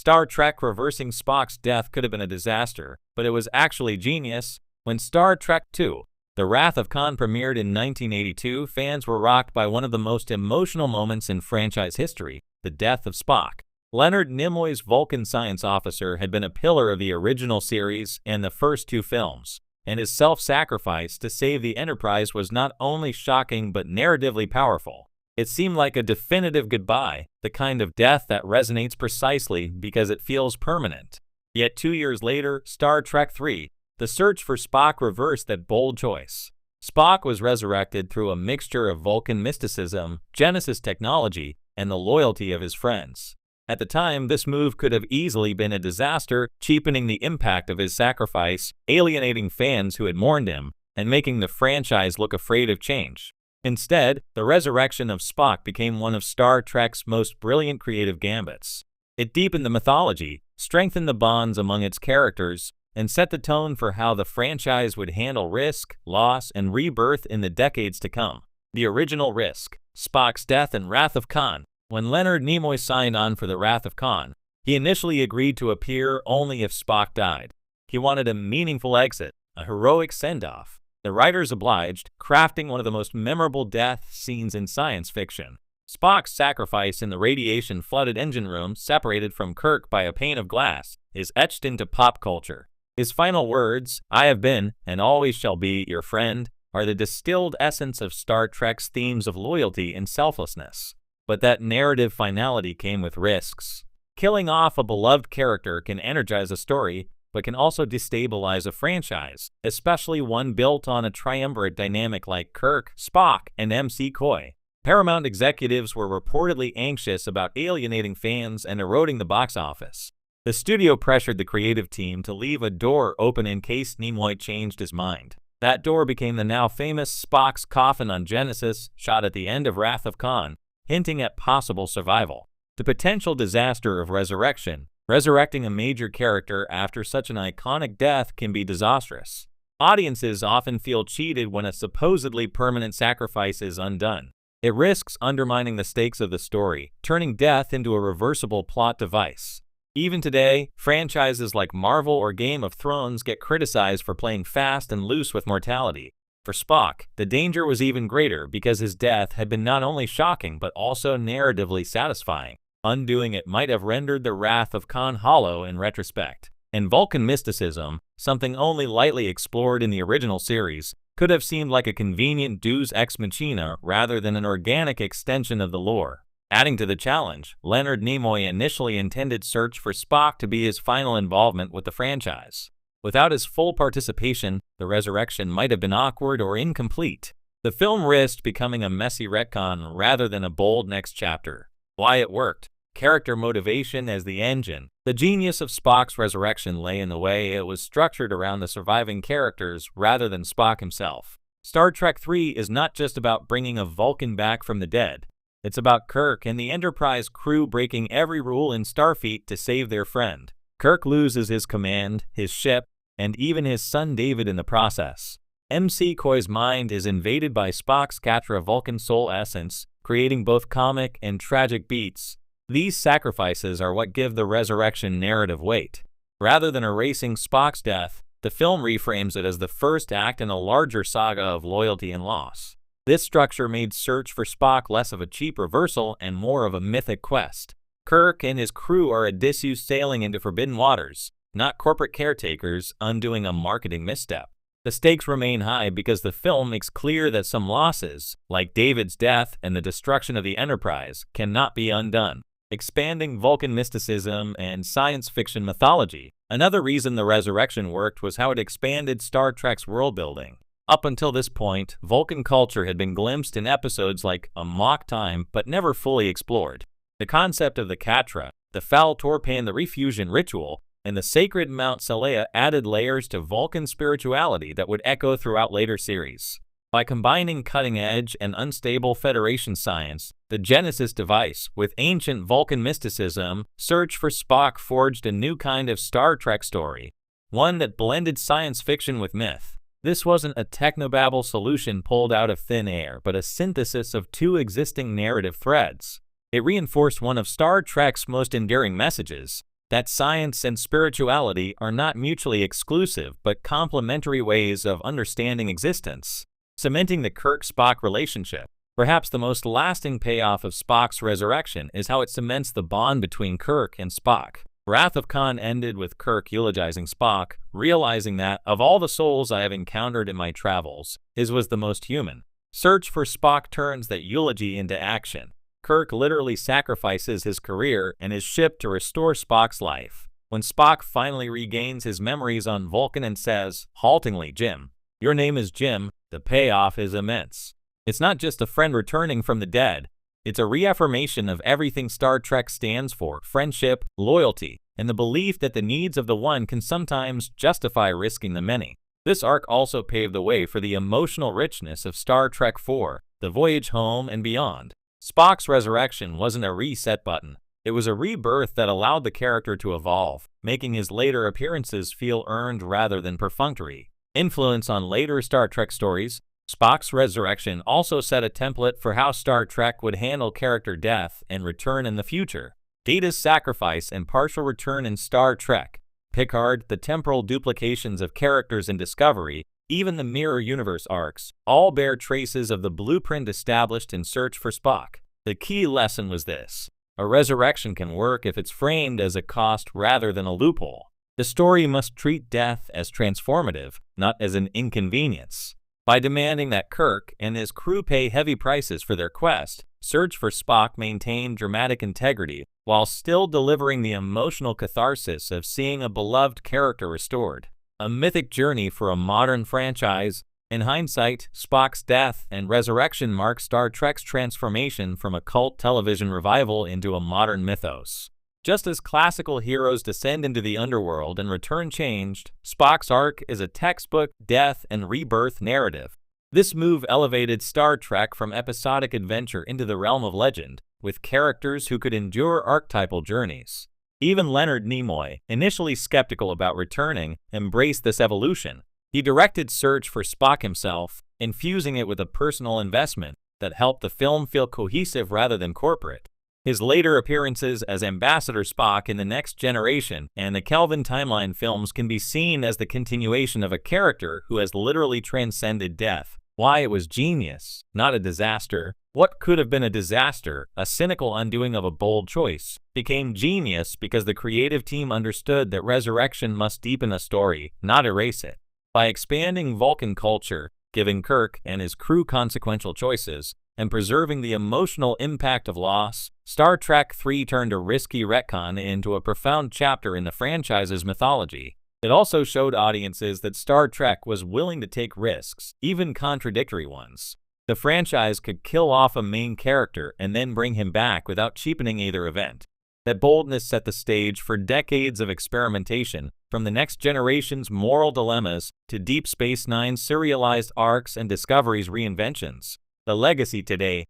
Star Trek reversing Spock's death could have been a disaster, but it was actually genius. When Star Trek II: The Wrath of Khan premiered in 1982, fans were rocked by one of the most emotional moments in franchise history, the death of Spock. Leonard Nimoy's Vulcan science officer had been a pillar of the original series and the first two films, and his self-sacrifice to save the Enterprise was not only shocking but narratively powerful. It seemed like a definitive goodbye, the kind of death that resonates precisely because it feels permanent. Yet 2 years later, Star Trek III: The Search for Spock reversed that bold choice. Spock was resurrected through a mixture of Vulcan mysticism, Genesis technology, and the loyalty of his friends. At the time, this move could have easily been a disaster, cheapening the impact of his sacrifice, alienating fans who had mourned him, and making the franchise look afraid of change. Instead, the resurrection of Spock became one of Star Trek's most brilliant creative gambits. It deepened the mythology, strengthened the bonds among its characters, and set the tone for how the franchise would handle risk, loss, and rebirth in the decades to come. The original risk: Spock's death and Wrath of Khan. When Leonard Nimoy signed on for the Wrath of Khan, he initially agreed to appear only if Spock died. He wanted a meaningful exit, a heroic send-off. The writers obliged, crafting one of the most memorable death scenes in science fiction. Spock's sacrifice in the radiation-flooded engine room, separated from Kirk by a pane of glass, is etched into pop culture. His final words, "I have been, and always shall be, your friend," are the distilled essence of Star Trek's themes of loyalty and selflessness. But that narrative finality came with risks. Killing off a beloved character can energize a story, but can also destabilize a franchise, especially one built on a triumvirate dynamic like Kirk, Spock, and McCoy. Paramount executives were reportedly anxious about alienating fans and eroding the box office. The studio pressured the creative team to leave a door open in case Nimoy changed his mind. That door became the now famous Spock's coffin on Genesis, shot at the end of Wrath of Khan, hinting at possible survival. The potential disaster of resurrection. Resurrecting a major character after such an iconic death can be disastrous. Audiences often feel cheated when a supposedly permanent sacrifice is undone. It risks undermining the stakes of the story, turning death into a reversible plot device. Even today, franchises like Marvel or Game of Thrones get criticized for playing fast and loose with mortality. For Spock, the danger was even greater because his death had been not only shocking but also narratively satisfying. Undoing it might have rendered the Wrath of Khan hollow in retrospect. And Vulcan mysticism, something only lightly explored in the original series, could have seemed like a convenient deus ex machina rather than an organic extension of the lore. Adding to the challenge, Leonard Nimoy initially intended Search for Spock to be his final involvement with the franchise. Without his full participation, the resurrection might have been awkward or incomplete. The film risked becoming a messy retcon rather than a bold next chapter. Why it worked. Character motivation as the engine. The genius of Spock's resurrection lay in the way it was structured around the surviving characters rather than Spock himself. Star Trek III is not just about bringing a Vulcan back from the dead. It's about Kirk and the Enterprise crew breaking every rule in Starfleet to save their friend. Kirk loses his command, his ship, and even his son David in the process. McCoy's mind is invaded by Spock's Katra Vulcan soul essence, creating both comic and tragic beats. These sacrifices are what give the resurrection narrative weight. Rather than erasing Spock's death, the film reframes it as the first act in a larger saga of loyalty and loss. This structure made Search for Spock less of a cheap reversal and more of a mythic quest. Kirk and his crew are Odysseus sailing into forbidden waters, not corporate caretakers undoing a marketing misstep. The stakes remain high because the film makes clear that some losses, like David's death and the destruction of the Enterprise, cannot be undone. Expanding Vulcan mysticism and science fiction mythology. Another reason the resurrection worked was how it expanded Star Trek's world-building. Up until this point, Vulcan culture had been glimpsed in episodes like Amok Time but never fully explored. The concept of the Katra, the Fal Torpan, the refusion ritual, and the sacred Mount Salea added layers to Vulcan spirituality that would echo throughout later series. By combining cutting-edge and unstable Federation science, the Genesis device, with ancient Vulcan mysticism, Search for Spock forged a new kind of Star Trek story, one that blended science fiction with myth. This wasn't a technobabble solution pulled out of thin air, but a synthesis of two existing narrative threads. It reinforced one of Star Trek's most enduring messages: that science and spirituality are not mutually exclusive but complementary ways of understanding existence, cementing the Kirk-Spock relationship. Perhaps the most lasting payoff of Spock's resurrection is how it cements the bond between Kirk and Spock. Wrath of Khan ended with Kirk eulogizing Spock, realizing that, of all the souls I have encountered in my travels, his was the most human. Search for Spock turns that eulogy into action. Kirk literally sacrifices his career and his ship to restore Spock's life. When Spock finally regains his memories on Vulcan and says, haltingly, "Jim, your name is Jim," the payoff is immense. It's not just a friend returning from the dead. It's a reaffirmation of everything Star Trek stands for: friendship, loyalty, and the belief that the needs of the one can sometimes justify risking the many. This arc also paved the way for the emotional richness of Star Trek IV, The Voyage Home and beyond. Spock's resurrection wasn't a reset button. It was a rebirth that allowed the character to evolve, making his later appearances feel earned rather than perfunctory. Influence on later Star Trek stories. Spock's resurrection also set a template for how Star Trek would handle character death and return in the future. Data's sacrifice and partial return in Star Trek, Picard, the temporal duplications of characters in Discovery, even the Mirror Universe arcs, all bear traces of the blueprint established in Search for Spock. The key lesson was this: a resurrection can work if it's framed as a cost rather than a loophole. The story must treat death as transformative, not as an inconvenience. By demanding that Kirk and his crew pay heavy prices for their quest, Search for Spock maintained dramatic integrity while still delivering the emotional catharsis of seeing a beloved character restored. A mythic journey for a modern franchise. In hindsight, Spock's death and resurrection mark Star Trek's transformation from a cult television revival into a modern mythos. Just as classical heroes descend into the underworld and return changed, Spock's arc is a textbook death and rebirth narrative. This move elevated Star Trek from episodic adventure into the realm of legend, with characters who could endure archetypal journeys. Even Leonard Nimoy, initially skeptical about returning, embraced this evolution. He directed Search for Spock himself, infusing it with a personal investment that helped the film feel cohesive rather than corporate. His later appearances as Ambassador Spock in The Next Generation and the Kelvin Timeline films can be seen as the continuation of a character who has literally transcended death. Why it was genius, not a disaster. What could have been a disaster, a cynical undoing of a bold choice, became genius because the creative team understood that resurrection must deepen a story, not erase it. By expanding Vulcan culture, giving Kirk and his crew consequential choices, and preserving the emotional impact of loss, Star Trek III turned a risky retcon into a profound chapter in the franchise's mythology. It also showed audiences that Star Trek was willing to take risks, even contradictory ones. The franchise could kill off a main character and then bring him back without cheapening either event. That boldness set the stage for decades of experimentation, from The Next Generation's moral dilemmas to Deep Space Nine's serialized arcs and Discovery's reinventions. The legacy today,